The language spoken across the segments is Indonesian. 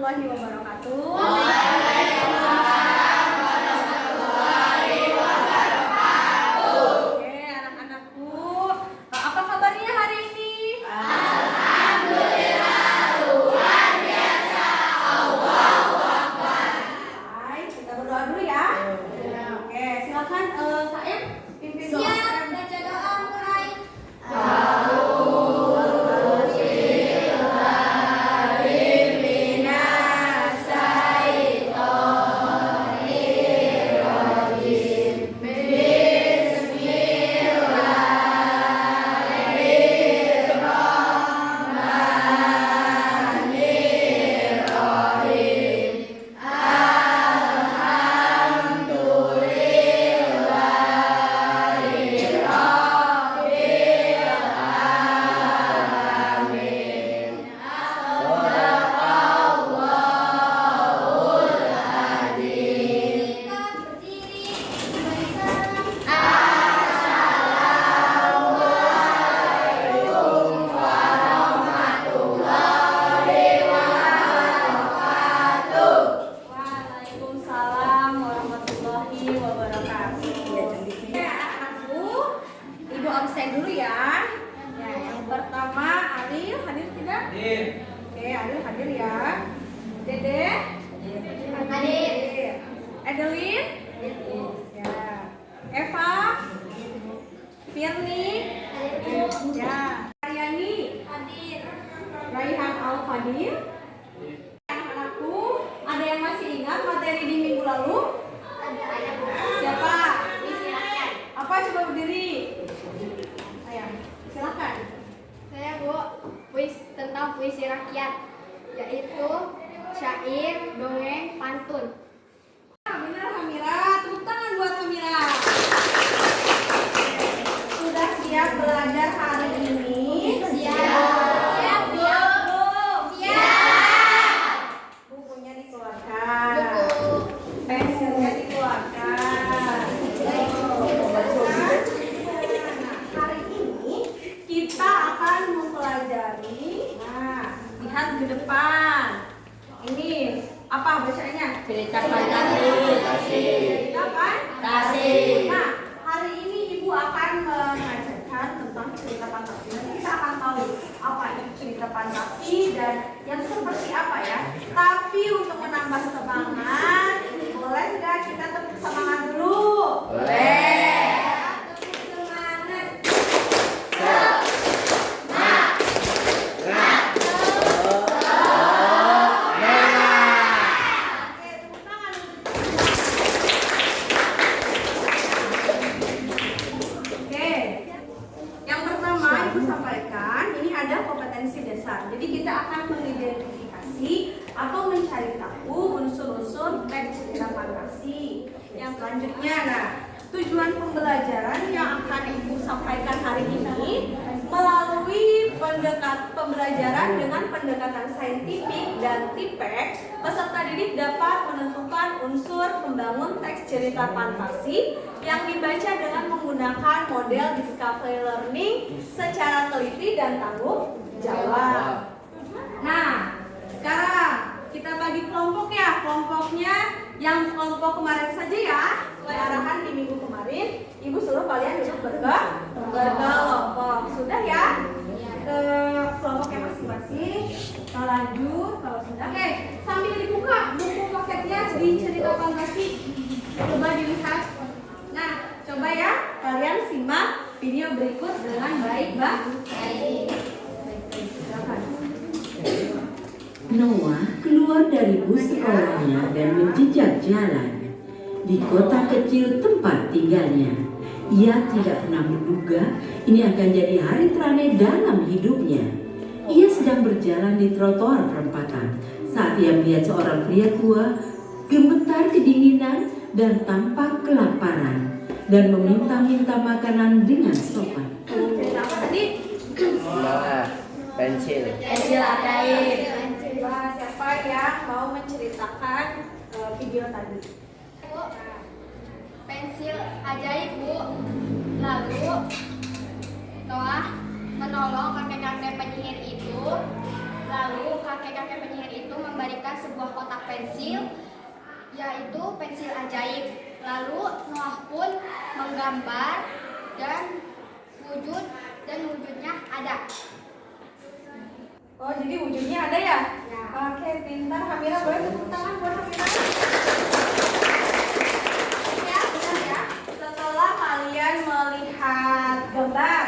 warahmatullahi wabarakatuh. Waalaikumsalam warahmatullahi wabarakatuh. Oke, anak-anakku, apa kabarnya hari ini? Alhamdulillah, luar biasa. Allahu Akbar. Baik, kita berdoa dulu ya. Oke, silakan Saib pimpin doa. Siap, baca doa mulai. Waalaikumsalam warahmatullahi wabarakatuh. Oke, anak-anakku, Ibu absen dulu ya. Ya, yang pertama Ariel hadir tidak? Oke, Ariel hadir ya. Dede? Hadir. Adeline? Ya. Eva? Firni? Ya. Aryani? Hadir. Raihan Al-Fadil? Anak-anakku, ada yang masih ingat materi di minggu lalu? Ada Bu. Siapa? Silakan. Apa, coba berdiri. Ayo, silakan. Saya Bu, tentang puisi rakyat, yaitu syair, dongeng, pantun. Benar Hamira, tepuk tangan buat Hamira. Sudah siap belajar hari ini? Siap, Bu. Siap. Bukunya dikeluarkan. Buku. Pensilnya dikeluarkan. Nah, hari ini kita akan mempelajari. Nah, lihat ke depan. Ini apa bacanya? Cerita fantasi. Cerita Fantasi. Nah, hari ini Ibu akan mengajarkan tentang cerita fantasi. Nanti kita akan tahu apa itu cerita fantasi dan yang seperti apa ya. Tapi untuk menambah semangat, boleh nggak kita tepuk semangat dulu? Boleh. Tepuk semangat. Oke, tepuk tangan. Oke, yang pertama Ibu sampaikan ini ada kompetensi dasar. Jadi kita akan mengidentifikasi atau mencari tahu unsur-unsur teks cerita fantasi. Yang selanjutnya, nah tujuan pembelajaran yang akan Ibu sampaikan hari ini melalui pembelajaran dengan pendekatan saintifik dan tipek, peserta didik dapat menentukan unsur pembangun teks cerita fantasi yang dibaca dengan menggunakan model discovery learning secara teliti dan tanggung jawab. Nah, sekarang kita bagi kelompok ya. Kelompoknya yang kelompok kemarin saja ya. Sesuai arahan di minggu kemarin, Ibu suruh kalian duduk berkelompok. Sudah ya? Ke kelompoknya masing-masing. Kita lanjut kalau sudah. Oke, sambil dibuka buku paketnya di cerita fantasi. Coba dilihat. Nah, coba ya kalian simak video berikut dengan baik, Mbak. Baik. Silakan. Noah keluar dari bus sekolahnya dan menjejak jalan di kota kecil tempat tinggalnya. Ia tidak pernah menduga ini akan jadi hari terakhir dalam hidupnya. Ia sedang berjalan di trotoar perempatan saat ia melihat seorang pria tua gemetar kedinginan dan tampak kelaparan dan meminta-minta makanan dengan sopan. Cerita apa tadi? Pensil. Pensil ajaib. Coba siapa yang mau menceritakan video tadi? Bu, pensil ajaib Bu. Lalu Noah menolong kakek-kakek penyihir itu. Lalu kakek-kakek penyihir itu memberikan sebuah itu pensil ajaib. Lalu Noah pun menggambar dan wujudnya ada. Oh, jadi wujudnya ada ya? Ya. Oke, pintar. Hamira, boleh tepuk tangan buat Hamira? Ya, benar ya. Setelah kalian melihat gambar,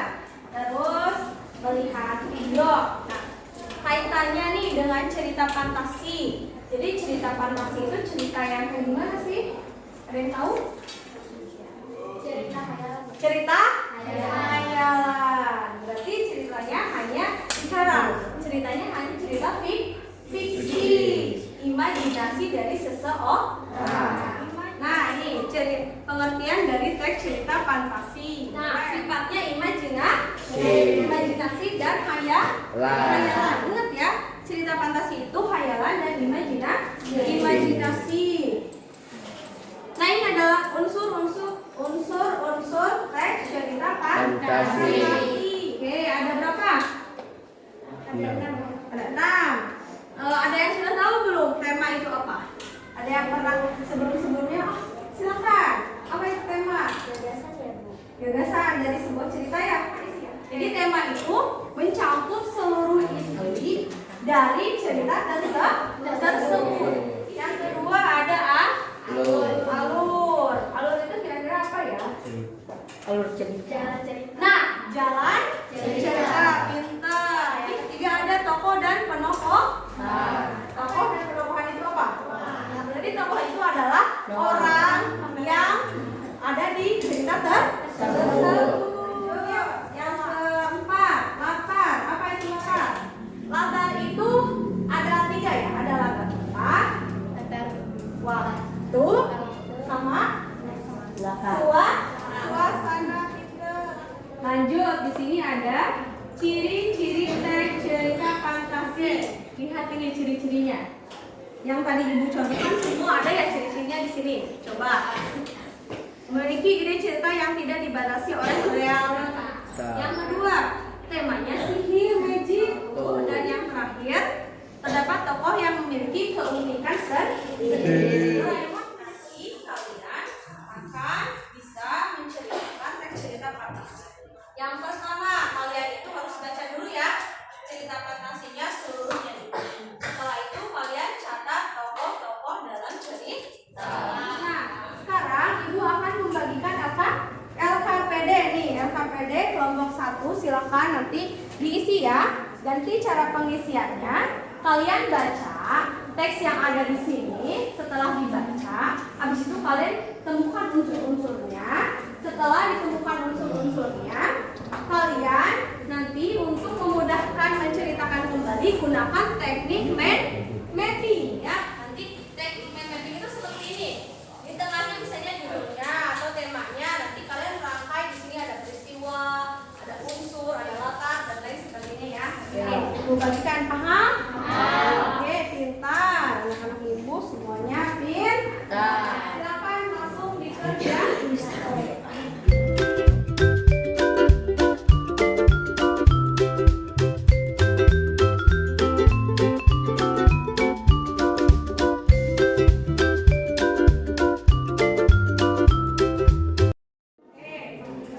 terus melihat video. Nah, kaitannya nih dengan cerita fantasi. Jadi cerita fantasi itu cerita yang kayak gimana sih? Ada yang tahu? Cerita hayalan. Cerita Hayalan. hayalan. Berarti ceritanya hanya sekarang. Ceritanya hanya cerita fiksi, imajinasi dari seseorang. Nah, ini pengertian dari teks cerita fantasi. Nah, sifatnya imajinasi dan hayalan. Ingat ya, cerita fantasi itu hayalan dan imajinasi. Nah, ini adalah unsur teks cerita fantasi. Oke, ada berapa? Ada 6. Ada yang sudah tahu belum tema itu apa? Ada yang pernah sebelum-sebelumnya? Oh, silakan. Apa itu tema? Gagasan dari sebuah cerita ya. Jadi tema itu mencakup seluruh isi dari cerita tersebut. Yang kedua ada alur. Alur itu kira-kira apa ya? Alur cerita. Nah, jalan cerita, pintar. Yang ketiga ada tokoh dan penokoh. Tokoh dan penokohan itu apa? Jadi tokoh itu adalah orang yang ada di cerita tersebut. Yang keempat, latar. Apa itu latar? Latar itu ada 3 ya. Ada latar tempat, waktu, sama suasana kita. Lanjut, di sini ada ciri-ciri teks cerita fantasi. Lihat ini ciri-cirinya. Yang tadi Ibu contohkan semua ada ya ciri-cirinya di sini. Coba. Memiliki ide cerita yang tidak dibatasi oleh realitas. Yang kedua, temanya sihir, magic. Dan yang terakhir, terdapat tokoh yang memiliki keunikan sendiri. Kalian akan bisa menceritakan teks cerita fantasi. Yang pertama, kalian itu harus baca dulu ya cerita fantasinya seluruhnya. Setelah itu kalian catat tokoh-tokoh dalam cerita. Nah, sekarang Ibu akan membagikan apa? LKPD nih, LKPD kelompok 1. Silakan nanti diisi ya. Ganti cara pengisiannya. Kalian baca teks yang ada di sini. Setelah dibaca, habis itu kalian temukan unsur-unsurnya. Setelah ditemukan unsur-unsurnya, kalian nanti untuk memudahkan menceritakan kembali gunakan teknik mapping ya. Nanti teknik mapping itu seperti ini. Di tengahnya misalnya judulnya atau temanya. Nanti kalian rangkai di sini ada peristiwa, ada unsur, ada latar dan lain sebagainya ya. Ibu bagikan, paham? Oke, pintar. Anak-anak Ibu semuanya pintar. Silakan langsung dikerja.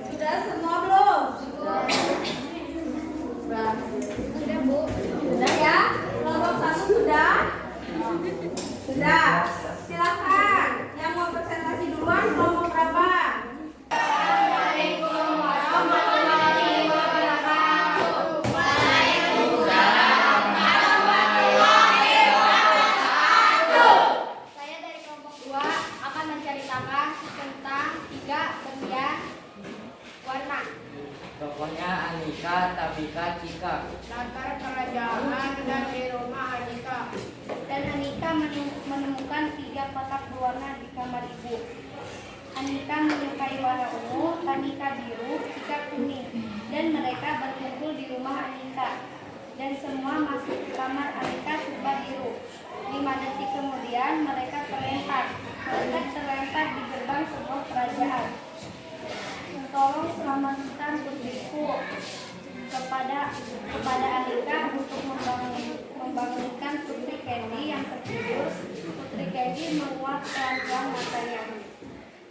Sudah semua belum? Sudah, Bu. Sudah ya? Kelompok 1 sudah? Sudah. Silakan. Yang mau presentasi duluan kelompok berapa? Assalamualaikum warahmatullahi wabarakatuh. Waalaikumsalam warahmatullahi wabarakatuh. Saya dari kelompok 2 akan menceritakan tentang 3 bagian warna. Tokohnya Anika, Tabika, Cika. Latar kerajaan dan di rumah Anika. Dan Anika menemukan 3 kotak berwarna di kamar ibu. Anika menyukai warna ungu, Anika biru, Cika kuning. Dan mereka berkumpul di rumah Anika. Dan semua masuk ke kamar Anika serba biru. 5 detik kemudian mereka terlempar. Mereka terlempar di gerbang sebuah kerajaan. Tolong selamatkan putriku, kepada Anika untuk membangunkan Putri Candy yang tertidur. Putri Candy menguap dapat pelan-pelan matanya.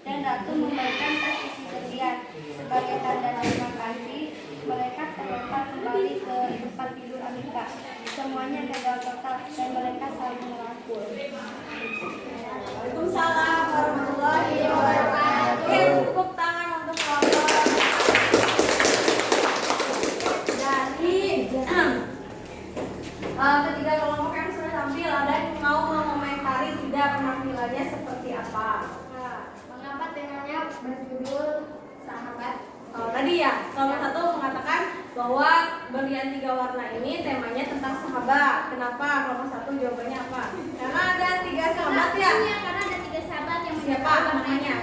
Dan Ratu memberikan tas isi berlian. Sebagai tanda terima kasih, mereka terlempar kembali ke tempat tidur Anika. Semuanya gagal total dan mereka saling merangkul. Waalaikumsalam warahmatullahi wabarakatuh. Oke, tepuk tangan untuk kelompok dari ketiga kelompok yang sudah tampil. Ada yang mau mengomentari tidak penampilannya seperti apa? Mengapa temanya berjudul sahabat? Tadi ya, kelompok satu mengatakan bahwa berlian 3 warna ini temanya tentang sahabat. Kenapa? Kelompok satu jawabannya apa? Karena ada 3 sahabat ya. Karena ada 3 sahabat yang Siapa namanya?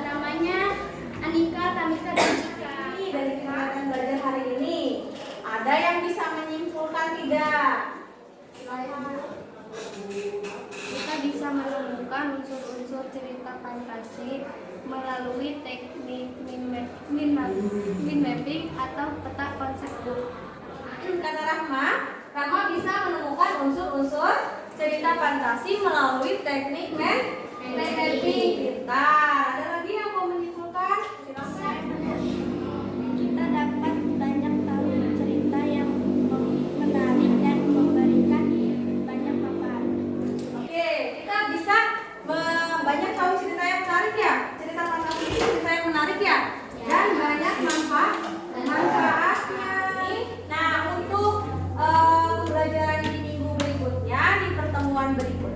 Namanya Anika, Tamika, dan Cika. Ini dari kegiatan belajar hari ini, ada yang bisa menyimpulkan tidak? Kita bisa menemukan unsur-unsur cerita fantasi melalui teknik mind mapping atau peta konsep book. Kata Rahma bisa menemukan unsur-unsur cerita fantasi melalui teknik mapping. Pintar. Ada lagi yang mau menyimpulkan? Silakan. Kita dapat banyak tahu cerita yang menarik dan memberikan banyak manfaat. Oke, kita bisa banyak tahu cerita yang menarik ya. Cerita fantasi itu cerita yang menarik ya. Dan banyak manfaatnya. Nah, untuk pembelajaran di minggu berikutnya, di pertemuan berikutnya